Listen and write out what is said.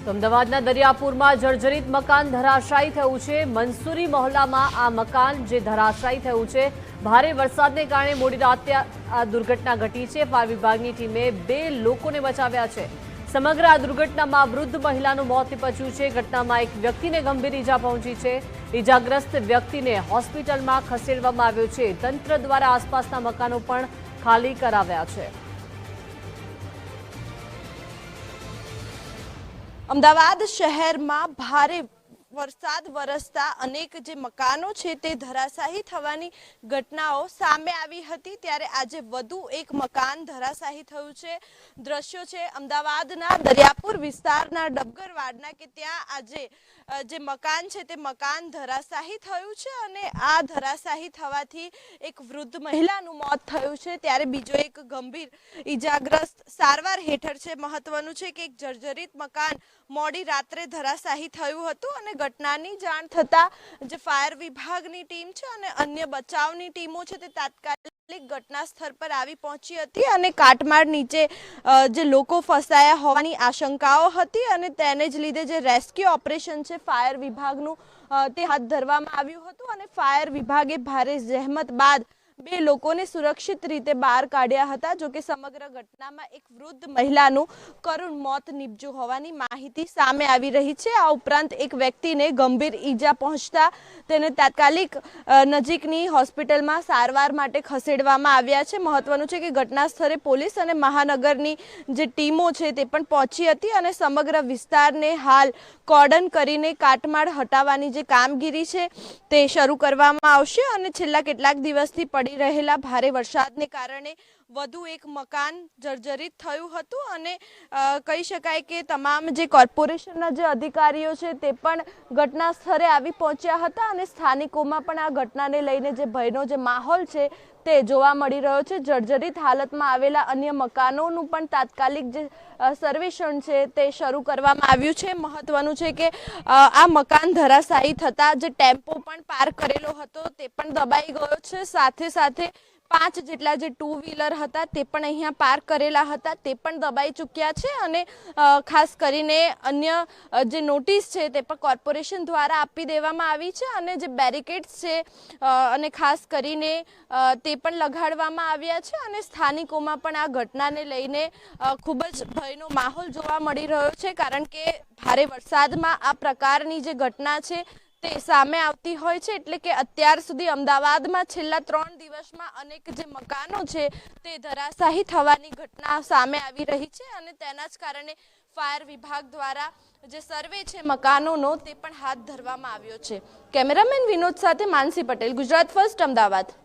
તો અમદાવાદના દરિયાપુરમાં જર્જરિત મકાન ધરાશાયી થયું છે। મંસૂરી મહોલ્લામાં આ મકાન જે ધરાશાયી થયું છે। ભારે વરસાદને કારણે મોડી રાતે આ દુર્ઘટના ઘટી છે। ફાયર વિભાગની ટીમે 2 લોકોને બચાવ્યા છે। સમગ્ર આ દુર્ઘટનામાં વૃદ્ધ મહિલાનું મોત નીપજ્યું છે। ઘટનામાં એક વ્યક્તિને ગંભીર ઈજા પહોંચી છે। ઈજાગ્રસ્ત વ્યક્તિને હોસ્પિટલમાં ખસેડવામાં આવ્યો છે। તંત્ર દ્વારા આસપાસના મકાનો પણ ખાલી કરાવ્યા છે। અમદાવાદ શહેરમાં ભારે વરસાદ વરસતા અનેક જે મકાનો છે તે ધરાશાયી થવાની ઘટનાઓ સામે આવી હતી। ત્યારે આજે વધુ એક મકાન ધરાશાયી થયું છે। દ્રશ્યો છે અમદાવાદના દરિયાપુર વિસ્તારના ડબગર વાડના કે ત્યાં આજે જે મકાન છે તે મકાન ધરાશાયી થયું છે અને આ ધરાશાયી થવાથી એક વૃદ્ધ મહિલાનું મોત થયું છે। ત્યારે બીજો એક ગંભીર ઈજાગ્રસ્ત સારવાર હેઠળ છે। મહત્વનું છે કે એક જર્જરિત મકાન મોડી રાત્રે ધરાશાયી થયું હતું અને ઘટનાની જાણ થતા જે ફાયર વિભાગની ટીમ છે અને અન્ય બચાવની ટીમો છે તે તાત્કાલિક ઘટના સ્થળ પર આવી પહોંચી હતી અને કાટમાળ નીચે જે લોકો ફસાયા હોવાની આશંકાઓ હતી અને તેને જ લીધે જે રેસ્ક્યુ ઓપરેશન છે ફાયર વિભાગનું તે હાથ ધરવામાં આવ્યું હતું અને ફાયર વિભાગે ભારે જહેમત બાદ 2 લોકોને સુરક્ષિત રીતે બહાર કાઢ્યા હતા। જો કે સમગ્ર ઘટનામાં એક વૃદ્ધ મહિલાનું કરુણ મોત નીપજ્યું હોવાની માહિતી સામે આવી રહી છે। આ ઉપરાંત એક વ્યક્તિને ગંભીર ઈજા પહોંચતા તેને તાત્કાલિક નજીકની હોસ્પિટલમાં સારવાર માટે ખસેડવામાં આવ્યા છે। મહત્વનું છે કે ઘટના સ્થળે પોલીસ અને મહાનગરની જે ટીમો છે તે પણ પહોંચી હતી અને સમગ્ર વિસ્તારને હાલ કોર્ડન કરીને કાટમાળ હટાવવાની જે કામગીરી છે તે શરૂ કરવામાં આવશે અને છેલ્લા કેટલાક દિવસથી પડી રહેલા ભારે વરસાદને કારણે વધુ એક મકાન જર્જરિત થયું હતું અને કહી શકાય કે તમામ જે કોર્પોરેશનના જે અધિકારીઓ છે તે પણ ઘટના સ્થળે આવી પહોંચ્યા હતા અને સ્થાનિકોમાં પણ આ ઘટનાને લઈને જે ભયનો જે માહોલ છે તે જોવા મળી રહ્યો છે। જર્જરિત હાલતમાં આવેલા અન્ય મકાનોનું પણ તાત્કાલિક જે સર્વેક્ષણ છે તે શરૂ કરવામાં આવ્યું છે। મહત્વનું છે કે આ મકાન ધરાશાયી થતાં જે ટેમ્પો પણ પાર્ક કરેલો હતો તે પણ દબાઈ ગયો છે। સાથે સાથે 5 જેટલા જે 2 વ્હીલર હતા તે પણ અહીંયા પાર્ક કરેલા હતા તે પણ દબાઈ ચૂક્યા છે અને ખાસ કરીને અન્ય જે નોટિસ છે તે પણ કોર્પોરેશન દ્વારા આપી દેવામાં આવી છે અને જે બેરિકેડ્સ છે અને ખાસ કરીને તે પણ લગાડવામાં આવ્યા છે અને સ્થાનિકોમાં પણ આ ઘટનાને લઈને ખૂબ જ ભયનો માહોલ જોવા મળી રહ્યો છે। કારણ કે ભારે વરસાદમાં આ પ્રકારની જે ઘટના છે તે સામે આવતી હોય છે એટલે કે અત્યાર સુધી અમદાવાદમાં છેલ્લા 3 દિવસમાં અનેક જે મકાનો છે તે ધરાશાયી થવાની ઘટના સામે આવી રહી છે અને તેના જ કારણે ફાયર વિભાગ દ્વારા જે સર્વે છે મકાનોનો તે પણ હાથ ધરવામાં આવ્યો છે। કેમેરામેન વિનોદ સાથે માનસી પટેલ, ગુજરાત ફર્સ્ટ, અમદાવાદ।